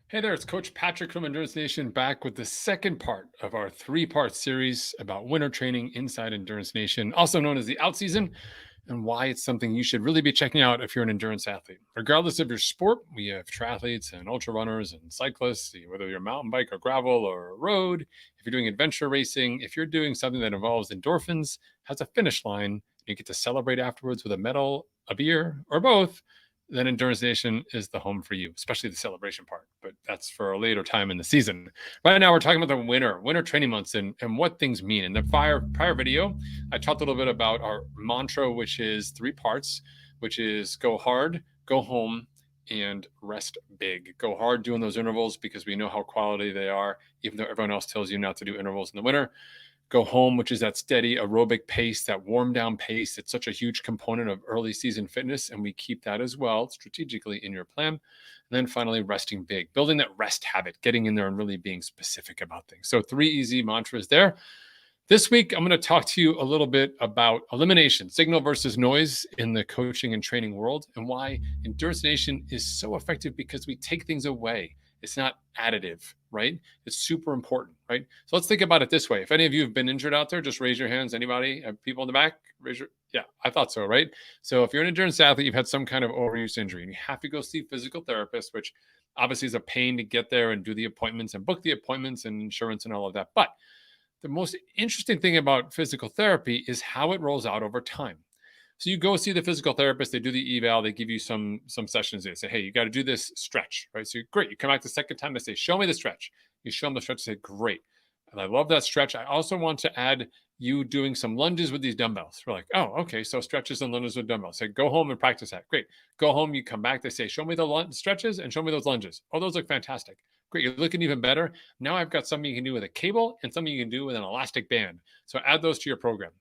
Hey there, it's Coach Patrick from Endurance Nation back with the second part of our three-part series about winter training inside Endurance Nation, also known as the out season, and why it's something you should really be checking out if you're an endurance athlete. Regardless of your sport, we have triathletes and ultra runners and cyclists, whether you're mountain bike or gravel or road, if you're doing adventure racing, if you're doing something that involves endorphins, has a finish line, you get to celebrate afterwards with a medal, a beer, or both, then Endurance Nation is the home for you, especially the celebration part. But that's for a later time in the season. Right now, we're talking about the winter training months and what things mean. In the prior video, I talked a little bit about our mantra, which is three parts, which is go hard, go home, and rest big. Go hard doing those intervals because we know how quality they are, even though everyone else tells you not to do intervals in the winter. Go home, which is that steady aerobic pace, that warm down pace. It's such a huge component of early season fitness, and we keep that as well strategically in your plan. And then finally, resting big, building that rest habit, getting in there and really being specific about things. So, three easy mantras there. This week, I'm going to talk to you a little bit about elimination, signal versus noise in the coaching and training world, and why Endurance Nation is so effective because we take things away. It's not additive, right? It's super important, right? So let's think about it this way. If any of you have been injured out there, just raise your hands. Anybody? People in the back? Yeah, I thought so, right? So if you're an endurance athlete, you've had some kind of overuse injury and you have to go see a physical therapist, which obviously is a pain to get there and do the appointments and book the appointments and insurance and all of that. But the most interesting thing about physical therapy is how it rolls out over time. So you go see the physical therapist, they do the eval, they give you some sessions, they say, hey, you got to do this stretch, right? So great. You come back the second time, they say, show me the stretch. You show them the stretch, they say, great. And I love that stretch. I also want to add you doing some lunges with these dumbbells. We're like, oh, okay. So stretches and lunges with dumbbells. Say, go home and practice that. Great. Go home, you come back, they say, show me the stretches and show me those lunges. Oh, those look fantastic. Great. You're looking even better. Now I've got something you can do with a cable and something you can do with an elastic band. So add those to your program.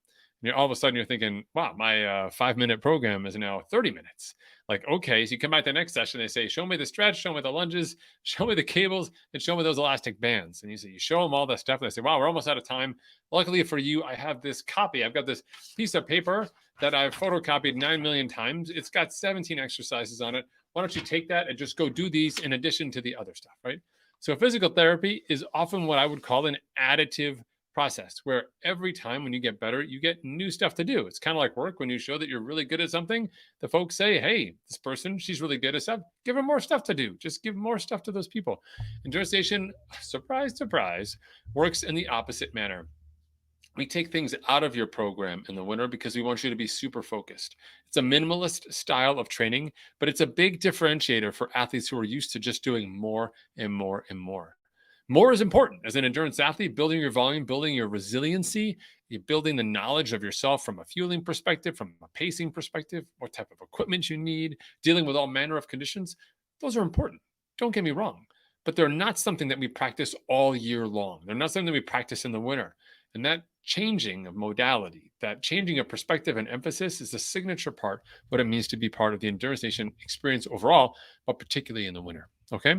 And all of a sudden you're thinking, wow, my 5-minute program is now 30 minutes. Like, okay, so you come back the next session, they say, show me the stretch, show me the lunges, show me the cables, and show me those elastic bands. And you show them all that stuff. And they say, wow, we're almost out of time. Luckily for you, I have this copy. I've got this piece of paper that I've photocopied 9 million times. It's got 17 exercises on it. Why don't you take that and just go do these in addition to the other stuff, right? So physical therapy is often what I would call an additive process where every time when you get better, you get new stuff to do. It's kind of like work. When you show that you're really good at something, the folks say, hey, this person, she's really good at stuff. Give her more stuff to do. Just give more stuff to those people. Endurance Nation, surprise, surprise, works in the opposite manner. We take things out of your program in the winter because we want you to be super focused. It's a minimalist style of training, but it's a big differentiator for athletes who are used to just doing more and more and more. More is important as an endurance athlete, building your volume, building your resiliency, you're building the knowledge of yourself from a fueling perspective, from a pacing perspective, what type of equipment you need, dealing with all manner of conditions. Those are important. Don't get me wrong, but they're not something that we practice all year long. They're not something that we practice in the winter. And that changing of modality, that changing of perspective and emphasis is the signature part, what it means to be part of the Endurance Nation experience overall, but particularly in the winter. Okay.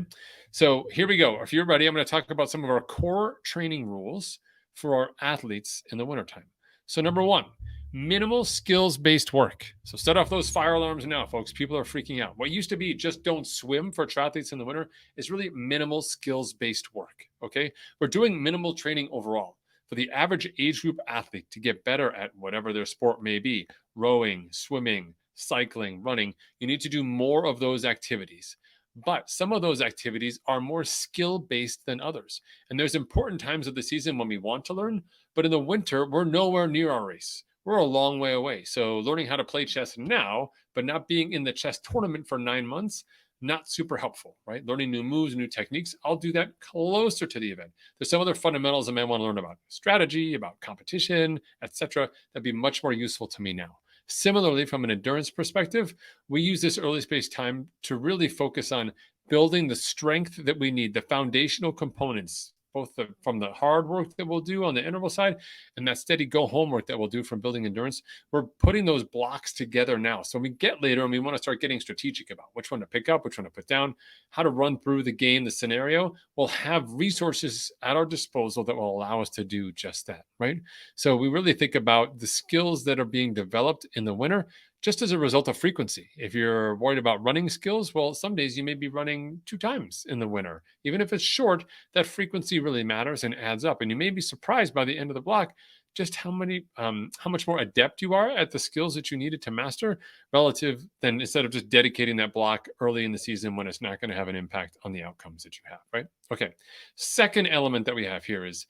So here we go. If you're ready, I'm going to talk about some of our core training rules for our athletes in the wintertime. So, number one, minimal skills based work. So, set off those fire alarms now, folks. People are freaking out. What used to be just don't swim for triathletes in the winter is really minimal skills based work. Okay. We're doing minimal training overall. For the average age group athlete to get better at whatever their sport may be, rowing, swimming, cycling, running, you need to do more of those activities. But some of those activities are more skill based than others. And there's important times of the season when we want to learn, but in the winter, we're nowhere near our race. We're a long way away. So learning how to play chess now, but not being in the chess tournament for 9 months, not super helpful, right? Learning new moves, new techniques. I'll do that closer to the event. There's some other fundamentals I may want to learn about strategy, about competition, etc. That'd be much more useful to me now. Similarly, from an endurance perspective, we use this early space time to really focus on building the strength that we need, the foundational components, both from the hard work that we'll do on the interval side and that steady go home work that we'll do from building endurance. We're putting those blocks together now. So we get later and we want to start getting strategic about which one to pick up, which one to put down, how to run through the game, the scenario. We'll have resources at our disposal that will allow us to do just that, right? So we really think about the skills that are being developed in the winter just as a result of frequency. If you're worried about running skills, well, some days you may be running 2 times in the winter. Even if it's short, that frequency really matters and adds up. And you may be surprised by the end of the block just how much more adept you are at the skills that you needed to master relative than instead of just dedicating that block early in the season when it's not going to have an impact on the outcomes that you have, right? Okay. Second element that we have here is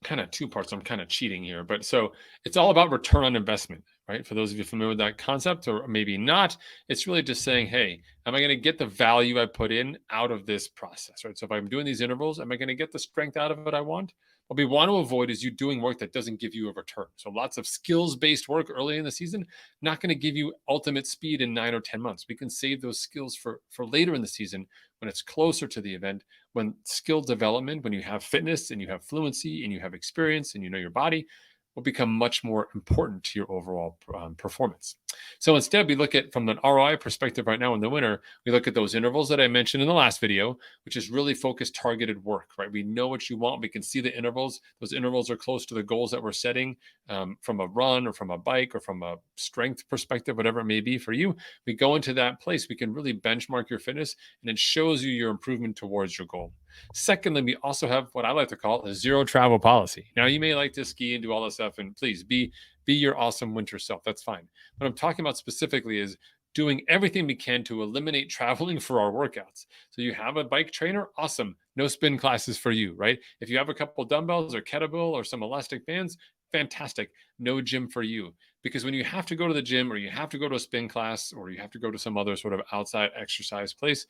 kind of two parts. I'm kind of cheating here, but so it's all about return on investment, right? For those of you familiar with that concept, or maybe not, it's really just saying, hey, am I going to get the value I put in out of this process, right? So if I'm doing these intervals, am I going to get the strength out of it I want? What we want to avoid is you doing work that doesn't give you a return. So lots of skills-based work early in the season, not going to give you ultimate speed in 9 or 10 months. We can save those skills for later in the season when it's closer to the event, when skill development, when you have fitness and you have fluency and you have experience and you know your body, will become much more important to your overall performance. So instead, we look at from an ROI perspective right now in the winter, we look at those intervals that I mentioned in the last video, which is really focused, targeted work, right? We know what you want. We can see the intervals. Those intervals are close to the goals that we're setting from a run or from a bike or from a strength perspective, whatever it may be for you. We go into that place. We can really benchmark your fitness and it shows you your improvement towards your goal. Secondly, we also have what I like to call a zero travel policy. Now, you may like to ski and do all this stuff, and please be your awesome winter self. That's fine. What I'm talking about specifically is doing everything we can to eliminate traveling for our workouts. So you have a bike trainer, awesome. No spin classes for you, right? If you have a couple dumbbells or kettlebell or some elastic bands, fantastic. No gym for you. Because when you have to go to the gym or you have to go to a spin class or you have to go to some other sort of outside exercise place,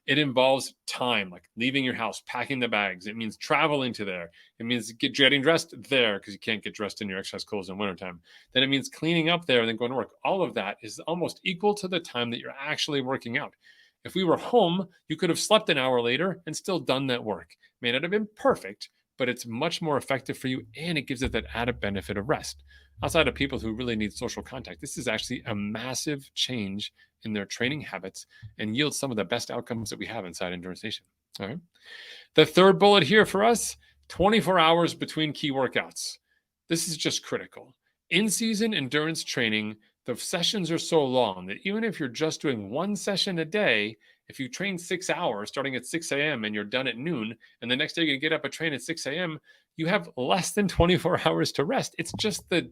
it involves time, like leaving your house, packing the bags. It means traveling to there. It means getting dressed there because you can't get dressed in your exercise clothes in wintertime. Then it means cleaning up there and then going to work. All of that is almost equal to the time that you're actually working out. If we were home, you could have slept an hour later and still done that work. May not have been perfect, but it's much more effective for you and it gives it that added benefit of rest. Outside of people who really need social contact, this is actually a massive change in their training habits and yields some of the best outcomes that we have inside Endurance Nation. All right. The third bullet here for us, 24 hours between key workouts. This is just critical. In-season endurance training, the sessions are so long that even if you're just doing one session a day, if you train 6 hours starting at 6 a.m. and you're done at noon, and the next day you get up and train at 6 a.m., you have less than 24 hours to rest. It's just the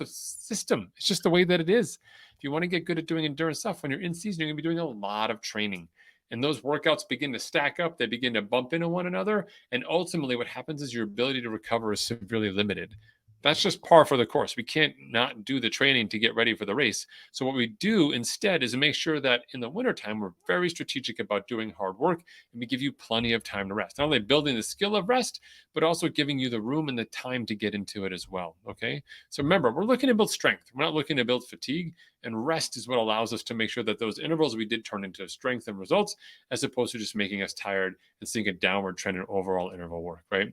system. It's just the way that it is. If you want to get good at doing endurance stuff, when you're in season, you're going to be doing a lot of training. And those workouts begin to stack up. They begin to bump into one another. And ultimately, what happens is your ability to recover is severely limited. That's just par for the course. We can't not do the training to get ready for the race. So what we do instead is make sure that in the wintertime, we're very strategic about doing hard work and we give you plenty of time to rest. Not only building the skill of rest, but also giving you the room and the time to get into it as well, okay? So remember, we're looking to build strength. We're not looking to build fatigue, and rest is what allows us to make sure that those intervals we did turn into strength and results, as opposed to just making us tired and seeing a downward trend in overall interval work, right?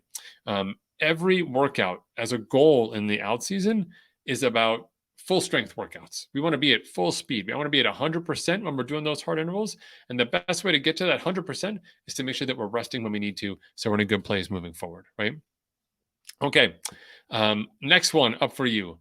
Every workout as a goal in the out season is about full strength workouts. We want to be at full speed. We want to be at 100% when we're doing those hard intervals. And the best way to get to that 100% is to make sure that we're resting when we need to, so we're in a good place moving forward, right? Okay, next one up for you.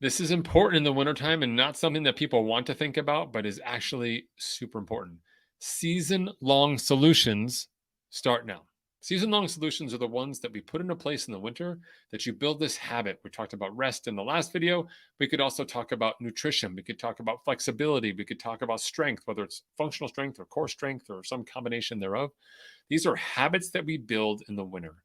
This is important in the wintertime and not something that people want to think about, but is actually super important. Season-long solutions start now. Season-long solutions are the ones that we put into place in the winter, that you build this habit. We talked about rest in the last video. We could also talk about nutrition. We could talk about flexibility. We could talk about strength, whether it's functional strength or core strength or some combination thereof. These are habits that we build in the winter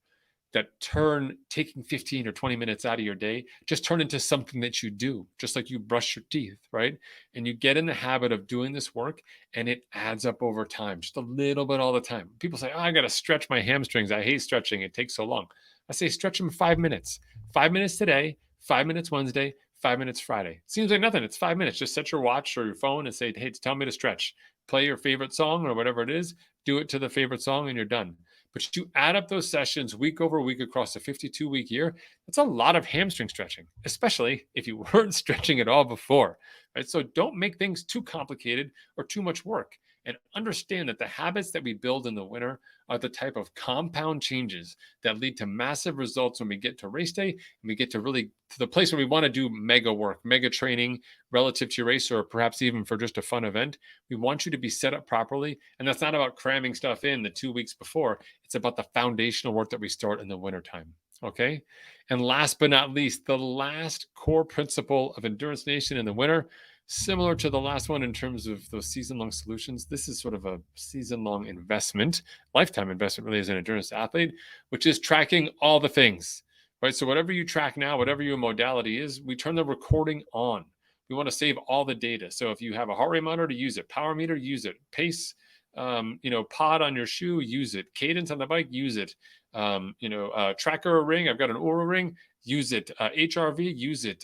that turn taking 15 or 20 minutes out of your day, just turn into something that you do, just like you brush your teeth, right? And you get in the habit of doing this work and it adds up over time, just a little bit all the time. People say, oh, I got to stretch my hamstrings. I hate stretching. It takes so long. I say, stretch them 5 minutes. 5 minutes today, 5 minutes Wednesday, 5 minutes Friday. Seems like nothing. It's 5 minutes. Just set your watch or your phone and say, hey, tell me to stretch. Play your favorite song or whatever it is. Do it to the favorite song and you're done. But you add up those sessions week over week across a 52-week year, that's a lot of hamstring stretching, especially if you weren't stretching at all before, right? So don't make things too complicated or too much work. and understand that the habits that we build in the winter are the type of compound changes that lead to massive results when we get to race day and we get to really to the place where we want to do mega work, mega training relative to your race, or perhaps even for just a fun event. We want you to be set up properly. And that's not about cramming stuff in the 2 weeks before. It's about the foundational work that we start in the wintertime. Okay. And last but not least, the last core principle of Endurance Nation in the winter, similar to the last one in terms of those season-long solutions, this is sort of a season-long investment, lifetime investment really as an endurance athlete, which is tracking all the things, right? So whatever you track now, whatever your modality is, we turn the recording on. We want to save all the data. So if you have a heart rate monitor, use it. Power meter, use it. Pace, pod on your shoe, use it. Cadence on the bike, use it. Tracker ring, I've got an Oura ring, use it. HRV, use it.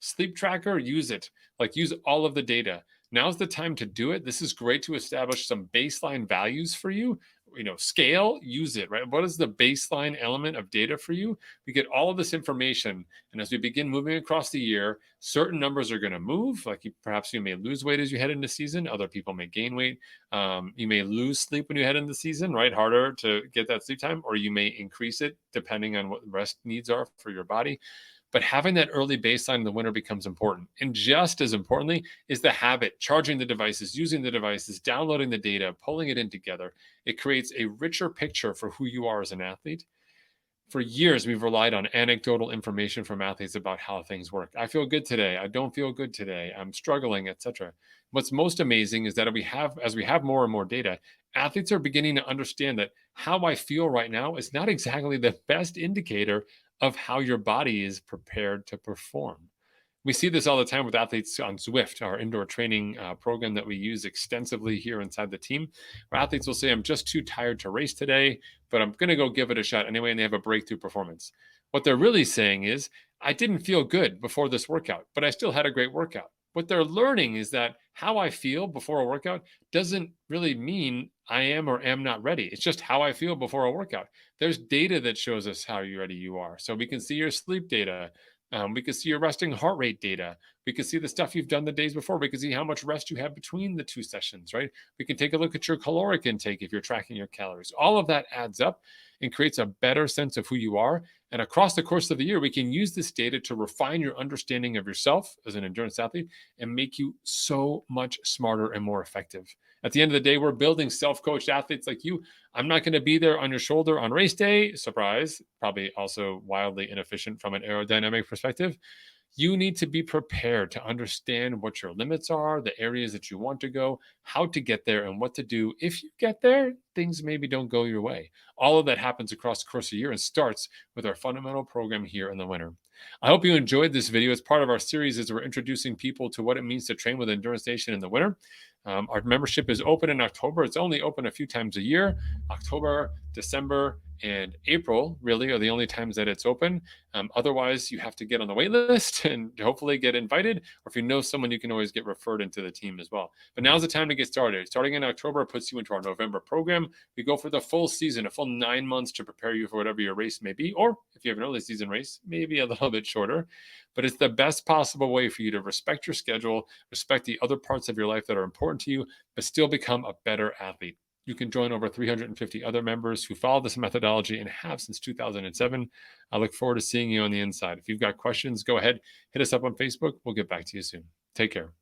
Sleep tracker, use it. Like, use all of the data. Now's the time to do it. This is great to establish some baseline values for you. Scale, use it, right? What is the baseline element of data for you? We get all of this information. And as we begin moving across the year, certain numbers are going to move. Like, perhaps you may lose weight as you head into season. Other people may gain weight. You may lose sleep when you head into the season, right? Harder to get that sleep time, or you may increase it depending on what rest needs are for your body. But having that early baseline in the winter becomes important. And just as importantly is the habit, charging the devices, using the devices, downloading the data, pulling it in together. It creates a richer picture for who you are as an athlete. For years, we've relied on anecdotal information from athletes about how things work. I feel good today. I don't feel good today. I'm struggling, etc. What's most amazing is that as we have more and more data, athletes are beginning to understand that how I feel right now is not exactly the best indicator of how your body is prepared to perform. We see this all the time with athletes on Zwift, our indoor training program that we use extensively here inside the team, where athletes will say, I'm just too tired to race today, but I'm going to go give it a shot anyway, and they have a breakthrough performance. What they're really saying is, I didn't feel good before this workout, but I still had a great workout. What they're learning is that how I feel before a workout doesn't really mean I am or am not ready. It's just how I feel before a workout. There's data that shows us how ready you are. So we can see your sleep data. We can see your resting heart rate data. We can see the stuff you've done the days before. We can see how much rest you have between the two sessions, right? We can take a look at your caloric intake if you're tracking your calories. All of that adds up and creates a better sense of who you are. And across the course of the year, we can use this data to refine your understanding of yourself as an endurance athlete and make you so much smarter and more effective. At the end of the day, we're building self-coached athletes like you. I'm not going to be there on your shoulder on race day. Surprise, probably also wildly inefficient from an aerodynamic perspective. You need to be prepared to understand what your limits are, the areas that you want to go, how to get there, and what to do if you get there. Things maybe don't go your way. All of that happens across the course of the year and starts with our fundamental program here in the winter. I hope you enjoyed this video. It's part of our series as we're introducing people to what it means to train with Endurance Nation in the winter. Our membership is open in October. It's only open a few times a year. October, December, and April really are the only times that it's open. Otherwise, you have to get on the wait list and hopefully get invited. Or if you know someone, you can always get referred into the team as well. But now's the time to get started. Starting in October puts you into our November program. We go for the full season, a full 9 months to prepare you for whatever your race may be. Or if you have an early season race, maybe a little bit shorter. But it's the best possible way for you to respect your schedule, respect the other parts of your life that are important to you, but still become a better athlete. You can join over 350 other members who follow this methodology and have since 2007. I look forward to seeing you on the inside. If you've got questions, go ahead, hit us up on Facebook. We'll get back to you soon. Take care.